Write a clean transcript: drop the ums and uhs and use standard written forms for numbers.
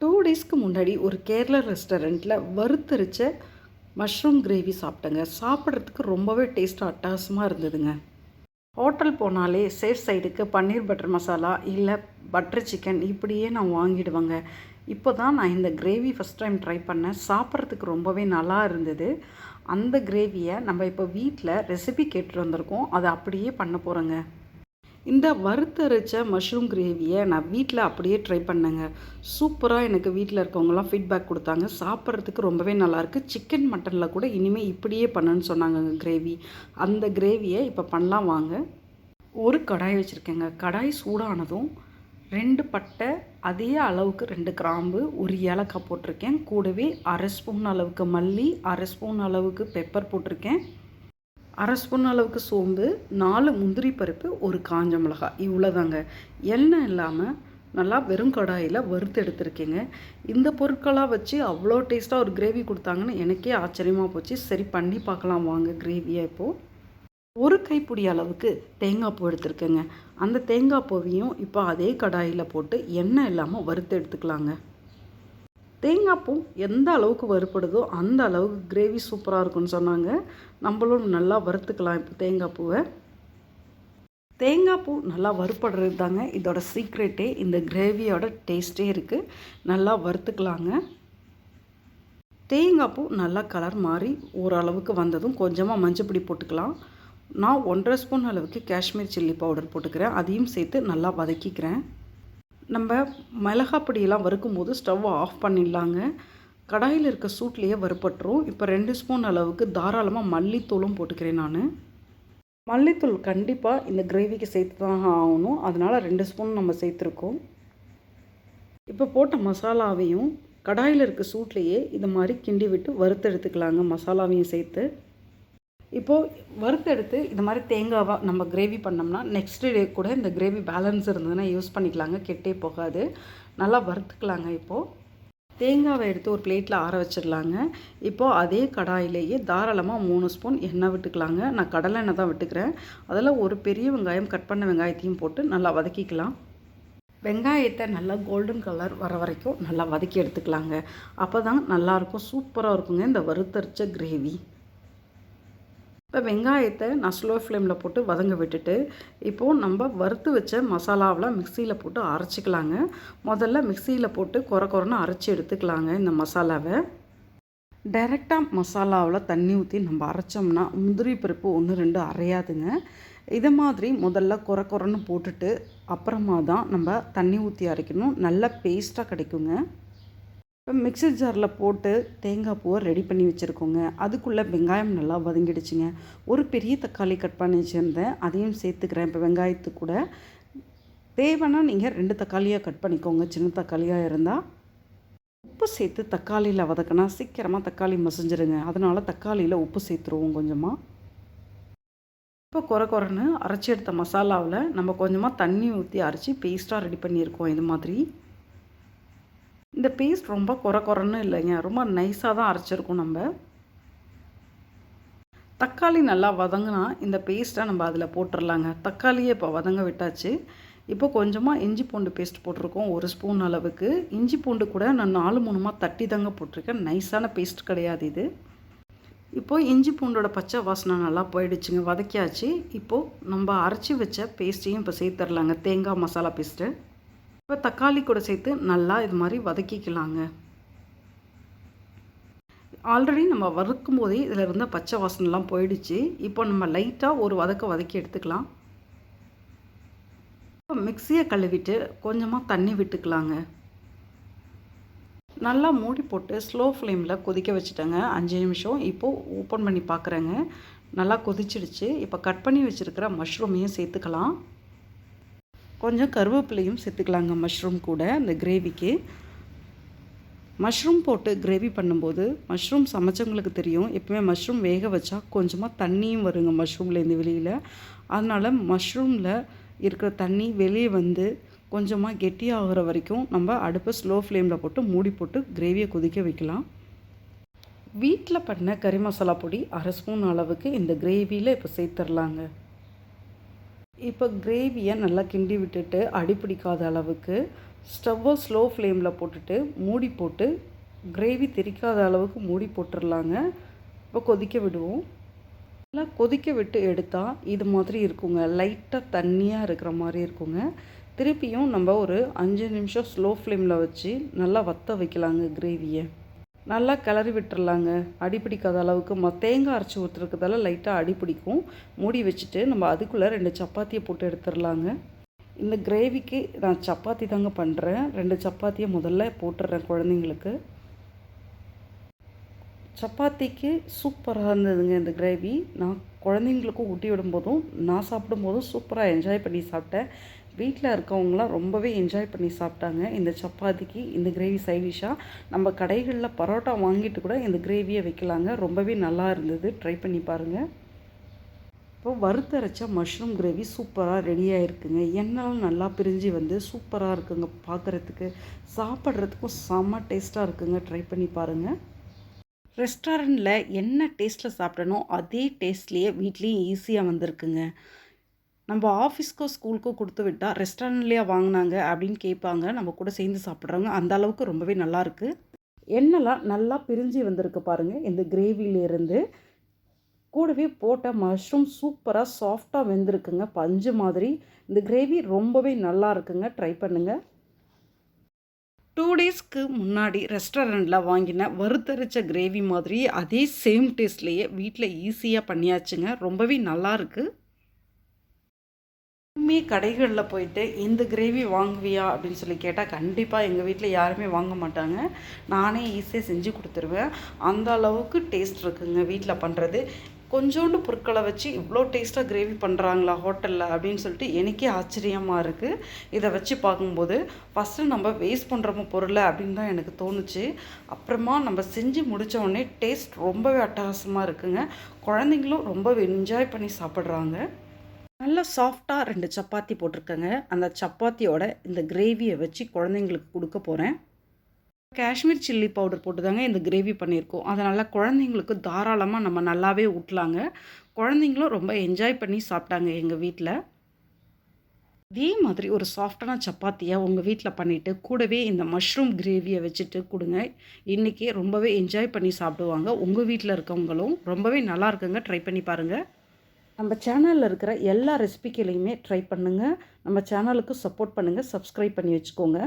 2 டேஸ்க்கு முன்னாடி ஒரு கேரளா ரெஸ்டாரண்ட்டில் வறுத்தரிச்ச மஷ்ரூம் கிரேவி சாப்பிட்டேங்க. சாப்பிட்றதுக்கு ரொம்பவே டேஸ்ட்டாக அட்டகாசமாக இருந்ததுங்க. ஹோட்டல் போனாலே சேஃப் சைடுக்கு பன்னீர் பட்டர் மசாலா இல்லை பட்டர் சிக்கன் இப்படியே நான் வாங்கிடுவேங்க. இப்போ தான் நான் இந்த கிரேவி ஃபஸ்ட் டைம் ட்ரை பண்ணேன். சாப்பிட்றதுக்கு ரொம்பவே நல்லா இருந்தது. அந்த கிரேவியை நம்ம இப்போ வீட்டில் ரெசிபி கேட்டுட்டு வந்திருக்கோம். அதை அப்படியே பண்ண போகிறோங்க. இந்த வறுத்தரைச்ச மஷ்ரூம் கிரேவியை நான் வீட்டில் அப்படியே ட்ரை பண்ணேங்க. சூப்பராக எனக்கு வீட்டில் இருக்கவங்கலாம் ஃபீட்பேக் கொடுத்தாங்க. சாப்பிட்றதுக்கு ரொம்பவே நல்லாயிருக்கு. சிக்கன் மட்டனில் கூட இனிமேல் இப்படியே பண்ணுன்னு சொன்னாங்க கிரேவி. அந்த கிரேவியை இப்போ பண்ணலாம் வாங்க. ஒரு கடாய் வச்சுருக்கேங்க. கடாய் சூடானதும் 2 பட்டை, அதே அளவுக்கு 2 கிராம்பு, ஒரு ஏலக்காய் போட்டிருக்கேன். கூடவே அரை ஸ்பூன் அளவுக்கு மல்லி, அரை ஸ்பூன் அளவுக்கு பெப்பர் போட்டிருக்கேன். அரை ஸ்பூன் அளவுக்கு சோம்பு, 4 முந்திரி பருப்பு, ஒரு காஞ்ச மிளகாய் இவ்வளோதாங்க. எண்ணெய் இல்லாமல் நல்லா வெறும் கடாயில் வறுத்து எடுத்துருக்கேங்க. இந்த பொருட்களாக வச்சு அவ்வளோ டேஸ்ட்டாக ஒரு கிரேவி கொடுத்தாங்கன்னு எனக்கே ஆச்சரியமாக போச்சு. சரி பண்ணி பார்க்கலாம் வாங்க கிரேவியை. இப்போது ஒரு கைப்பிடி அளவுக்கு தேங்காய் பூ எடுத்துருக்கேங்க. அந்த தேங்காய் பூவையும் இப்போ அதே கடாயில் போட்டு எண்ணெய் இல்லாமல் வறுத்து எடுத்துக்கலாங்க. தேங்காய் பூ எந்த அளவுக்கு வறுப்படுதோ அந்த அளவுக்கு கிரேவி சூப்பராக இருக்கும்னு சொன்னாங்க. நம்மளும் நல்லா வறுத்துக்கலாம். இப்போ தேங்காய் பூவை தேங்காய் பூ நல்லா வறுப்படுறது தாங்க இதோட சீக்ரெட்டே. இந்த கிரேவியோட டேஸ்ட்டே இருக்குது. நல்லா வறுத்துக்கலாங்க. தேங்காய் பூ நல்லா கலர் மாறி ஓரளவுக்கு வந்ததும் கொஞ்சமாக மஞ்சப்பொடி போட்டுக்கலாம். நான் 1.5 ஸ்பூன் அளவுக்கு காஷ்மீர் சில்லி பவுடர் போட்டுக்கிறேன். அதையும் சேர்த்து நல்லா வதக்கிக்கிறேன். நம்ம மிளகாப்பொடியெல்லாம் வறுக்கும்போது ஸ்டவ்வை ஆஃப் பண்ணிடலாங்க. கடாயில் இருக்க சூட்லேயே வறுப்பட்டுரும். இப்போ 2 ஸ்பூன் அளவுக்கு தாராளமாக மல்லித்தூளும் போட்டுக்கிறேன் நான். மல்லித்தூள் கண்டிப்பாக இந்த கிரேவிக்கு சேர்த்து தான் ஆகணும். அதனால் 2 ஸ்பூன் நம்ம சேர்த்துருக்கோம். இப்போ போட்ட மசாலாவையும் கடாயில் இருக்க சூட்லேயே இது மாதிரி கிண்டி விட்டு வறுத்து எடுத்துக்கலாங்க. மசாலாவையும் சேர்த்து இப்போது வறுத்தெடுத்து இந்த மாதிரி தேங்காவை நம்ம கிரேவி பண்ணோம்னா நெக்ஸ்ட் டே கூட இந்த கிரேவி பேலன்ஸ் இருந்ததுன்னா யூஸ் பண்ணிக்கலாங்க. கெட்டே போகாது. நல்லா வறுத்துக்கலாங்க. இப்போது தேங்காவை எடுத்து ஒரு பிளேட்டில் ஆற வச்சிடலாங்க. இப்போது அதே கடாயிலேயே தாராளமாக 3 ஸ்பூன் எண்ணெய் விட்டுக்கலாங்க. நான் கடலை எண்ணெய் தான் விட்டுக்கிறேன். அதில் ஒரு பெரிய வெங்காயம், கட் பண்ண வெங்காயத்தையும் போட்டு நல்லா வதக்கிக்கலாம். வெங்காயத்தை நல்லா கோல்டன் கலர் வர வரைக்கும் நல்லா வதக்கி எடுத்துக்கலாங்க. அப்போ தான் நல்லாயிருக்கும், சூப்பராக இருக்குங்க இந்த வறுத்தரைச்ச கிரேவி. இப்போ வெங்காயத்தை நான் ஸ்லோ ஃப்ளேமில் போட்டு வதங்க விட்டுட்டு இப்போது நம்ம வறுத்து வச்ச மசாலாவில் மிக்சியில் போட்டு அரைச்சிக்கலாங்க. முதல்ல மிக்சியில் போட்டு கொரன்னு அரைச்சி எடுத்துக்கலாங்க. இந்த மசாலாவை டைரெக்டாக மசாலாவில் தண்ணி ஊற்றி நம்ம அரைச்சோம்னா முந்திரி பருப்பு 1 2 அரையாதுங்க. இதை மாதிரி முதல்ல கொரன்னு போட்டுட்டு அப்புறமா தான் நம்ம தண்ணி ஊற்றி அரைக்கணும். நல்ல பேஸ்ட்டாக கிடைக்குங்க. இப்போ மிக்ஸி ஜாரில் போட்டு தேங்காய் பூவை ரெடி பண்ணி வச்சுருக்கோங்க. அதுக்குள்ளே வெங்காயம் நல்லா வதங்கிடுச்சுங்க. ஒரு பெரிய தக்காளி கட் பண்ணி வச்சுருந்தேன், அதையும் சேர்த்துக்கிறேன். இப்போ வெங்காயத்துக்கு கூட தேவைன்னா நீங்கள் 2 தக்காளியாக கட் பண்ணிக்கோங்க, சின்ன தக்காளியாக இருந்தால். உப்பு சேர்த்து தக்காளியில் வதக்கினா சீக்கிரமாக தக்காளி மசிஞ்சிருங்க. அதனால் தக்காளியில் உப்பு சேர்த்துருவோம் கொஞ்சமாக. இப்போ கொரன்னு அரைச்சி எடுத்த மசாலாவில் நம்ம கொஞ்சமாக தண்ணி ஊற்றி அரைச்சி பேஸ்ட்டாக ரெடி பண்ணியிருக்கோம். இது மாதிரி இந்த பேஸ்ட் ரொம்ப கொரன்னு இல்லைங்க, ரொம்ப நைஸாக தான் அரைச்சிருக்கோம். நம்ம தக்காளி நல்லா வதங்கினா இந்த பேஸ்ட்டை நம்ம அதில் போட்டுடலாங்க. தக்காளியை இப்போ வதங்க விட்டாச்சு. இப்போ கொஞ்சமாக இஞ்சி பூண்டு பேஸ்ட் போட்டிருக்கோம், 1 ஸ்பூன் அளவுக்கு. இஞ்சி பூண்டு கூட நான் 4 3 தட்டி தாங்க போட்டிருக்கேன். நைஸான பேஸ்ட் கிடையாது இது. இப்போது இஞ்சி பூண்டோட பச்சை வாசனை நல்லா போயிடுச்சுங்க, வதக்கியாச்சு. இப்போது நம்ம அரைச்சி வச்ச பேஸ்ட்டையும் இப்போ சேர்த்துடலாங்க, தேங்காய் மசாலா பேஸ்ட்டு. இப்போ தக்காளி கூட சேர்த்து நல்லா இது மாதிரி வதக்கிக்கலாங்க. ஆல்ரெடி நம்ம வறுக்கும் போதே இதில் இருந்த பச்சை வாசனைலாம் போயிடுச்சு. இப்போ நம்ம லைட்டாக ஒரு வதக்கி எடுத்துக்கலாம். இப்போ மிக்சியை கழுவிட்டு கொஞ்சமாக தண்ணி விட்டுக்கலாங்க. நல்லா மூடி போட்டு ஸ்லோ ஃப்ளேமில் கொதிக்க வச்சுட்டேங்க 5 நிமிஷம். இப்போது ஓப்பன் பண்ணி பார்க்குறேங்க, நல்லா கொதிச்சிடுச்சு. இப்போ கட் பண்ணி வச்சுருக்கிற மஷ்ரூமையும் சேர்த்துக்கலாம். கொஞ்சம் கருவேப்பிலையும் சேர்த்துக்கலாங்க மஷ்ரூம் கூட. இந்த கிரேவிக்கு மஷ்ரூம் போட்டு கிரேவி பண்ணும்போது மஷ்ரூம் சமைச்சவங்களுக்கு தெரியும், எப்பவுமே மஷ்ரூம் வேக வச்சா கொஞ்சமாக தண்ணியும் வருங்க மஷ்ரூம்லேருந்து வெளியில். அதனால் மஷ்ரூமில் இருக்கிற தண்ணி வெளியே வந்து கொஞ்சமாக கெட்டியாகிற வரைக்கும் நம்ம அடுப்பை ஸ்லோ ஃப்ளேமில் போட்டு மூடி போட்டு கிரேவியை கொதிக்க வைக்கலாம். வீட்டில் பண்ண கறி மசாலா பொடி அரை ஸ்பூன் அளவுக்கு இந்த கிரேவியில் இப்போ சேர்த்துடலாங்க. இப்போ கிரேவியை நல்லா கிண்டி விட்டுட்டு அடி பிடிக்காத அளவுக்கு ஸ்டவ்வை ஸ்லோ ஃப்ளேமில் போட்டுட்டு மூடி போட்டு கிரேவி தெறிக்காத அளவுக்கு மூடி போட்டுடலாங்க. இப்போ கொதிக்க விடுவோம். நல்லா கொதிக்க விட்டு எடுத்தால் இது மாதிரி இருக்குங்க. லைட்டாக தண்ணியாக இருக்கிற மாதிரி இருக்குங்க. திருப்பியும் நம்ம ஒரு 5 நிமிஷம் ஸ்லோ ஃப்ளேமில் வச்சு நல்லா வற்ற வைக்கலாங்க கிரேவியை. நல்லா கிளறி விட்டுறலாங்க. அடிப்பிடிக்காத அளவுக்கு தேங்காய் அரைச்சி ஊற்றுறதுதால லைட்டாக அடிப்பிடிக்கும். மூடி வச்சுட்டு நம்ம அதுக்குள்ளே 2 சப்பாத்தியை போட்டு எடுத்துடலாங்க. இந்த கிரேவிக்கு நான் சப்பாத்தி தாங்க பண்ணுறேன். 2 சப்பாத்தியை முதல்ல போட்டுடுறேன் குழந்தைங்களுக்கு. சப்பாத்திக்கு சூப்பராக இருந்ததுங்க இந்த கிரேவி. நான் குழந்தைங்களுக்கும் ஊட்டி விடும்போதும் நான் சாப்பிடும்போதும் சூப்பராக என்ஜாய் பண்ணி சாப்பிட்டேன். வீட்டில் இருக்கவங்களாம் ரொம்பவே என்ஜாய் பண்ணி சாப்பிட்டாங்க. இந்த சப்பாத்திக்கு இந்த கிரேவி சைடிஷ்ஷாக நம்ம கடைகளில் பரோட்டா வாங்கிட்டு கூட இந்த கிரேவியை வைக்கலாங்க. ரொம்பவே நல்லா இருந்தது. ட்ரை பண்ணி பாருங்கள். இப்போ வறுத்தரைச்ச மஷ்ரூம் கிரேவி சூப்பராக ரெடியாக இருக்குங்க. எண்ணெய்லாம் நல்லா பிரிஞ்சு வந்து சூப்பராக இருக்குங்க. பார்க்குறதுக்கு சாப்பிட்றதுக்கும் செம்ம டேஸ்ட்டாக இருக்குங்க. ட்ரை பண்ணி பாருங்கள். ரெஸ்டாரண்ட்டில் என்ன டேஸ்ட்டில் சாப்பிட்டனோ அதே டேஸ்ட்லேயே வீட்லேயும் ஈஸியாக வந்திருக்குங்க. நம்ம ஆஃபீஸ்க்கோ ஸ்கூலுக்கோ கொடுத்து விட்டால் ரெஸ்டாரண்ட்லேயே வாங்கினாங்க அப்படின்னு கேட்பாங்க. நம்ம கூட சேர்ந்து சாப்பிட்றவங்க. அந்த அளவுக்கு ரொம்பவே நல்லாயிருக்கு. எண்ணெய்லாம் நல்லா பிரிஞ்சு வந்திருக்கு பாருங்கள் இந்த கிரேவிலேருந்து. கூடவே போட்ட மஷ்ரூம் சூப்பராக சாஃப்டாக வெந்திருக்குங்க. பஞ்சு மாதிரி. இந்த கிரேவி ரொம்பவே நல்லா இருக்குங்க. ட்ரை பண்ணுங்கள். 2 டேஸ்க்கு முன்னாடி ரெஸ்டாரண்ட்டில் வாங்கின வறுத்தரைச்ச கிரேவி மாதிரி அதே சேம் டேஸ்ட்லேயே வீட்டில் ஈஸியாக பண்ணியாச்சுங்க. ரொம்பவே நல்லாயிருக்கு. கடைகளில் போயிட்டு இந்த கிரேவி வாங்குவியா அப்படின்னு சொல்லி கேட்டால் கண்டிப்பாக எங்கள் வீட்டில் யாருமே வாங்க மாட்டாங்க. நானே ஈஸியாக செஞ்சு கொடுத்துருவேன். அந்த அளவுக்கு டேஸ்ட் இருக்குங்க வீட்டில் பண்ணுறது. கொஞ்சோண்டு பொருட்களை வச்சு இவ்வளோ டேஸ்ட்டாக கிரேவி பண்ணுறாங்களா ஹோட்டலில் அப்படின்னு சொல்லிட்டு எனக்கே ஆச்சரியமாக இருக்குது. இதை வச்சு பார்க்கும்போது ஃபஸ்ட்டு நம்ம வேஸ்ட் பண்ணுறோமோ பொருளை அப்படின்னு தான் எனக்கு தோணுச்சு. அப்புறமா நம்ம செஞ்சு முடித்த உடனே டேஸ்ட் ரொம்பவே அட்டகாசமாக இருக்குங்க. குழந்தைங்களும் ரொம்ப என்ஜாய் பண்ணி சாப்பிட்றாங்க. நல்லா சாஃப்டாக 2 சப்பாத்தி போட்டிருக்கேங்க. அந்த சப்பாத்தியோட இந்த கிரேவியை வச்சு குழந்தைங்களுக்கு கொடுக்க போகிறேன். காஷ்மீர் சில்லி பவுடர் போட்டு தாங்க இந்த கிரேவி பண்ணியிருக்கோம். அதனால் குழந்தைங்களுக்கு தாராளமாக நம்ம நல்லாவே ஊட்டலாங்க. குழந்தைங்களும் ரொம்ப என்ஜாய் பண்ணி சாப்பிட்டாங்க எங்கள் வீட்டில். இதே மாதிரி ஒரு சாஃப்டான சப்பாத்தியை உங்கள் வீட்டில் பண்ணிவிட்டு கூடவே இந்த மஷ்ரூம் கிரேவியை வச்சுட்டு கொடுங்க. இன்றைக்கி ரொம்பவே என்ஜாய் பண்ணி சாப்பிடுவாங்க. உங்கள் வீட்டில் இருக்கவங்களும் ரொம்பவே நல்லா இருக்குங்க. ட்ரை பண்ணி பாருங்கள். நம்ம சேனலில் இருக்கிற எல்லா ரெசிபிகளையுமே ட்ரை பண்ணுங்கள். நம்ம சேனலுக்கு சப்போர்ட் பண்ணுங்கள். சப்ஸ்கிரைப் பண்ணி வச்சுக்கோங்க.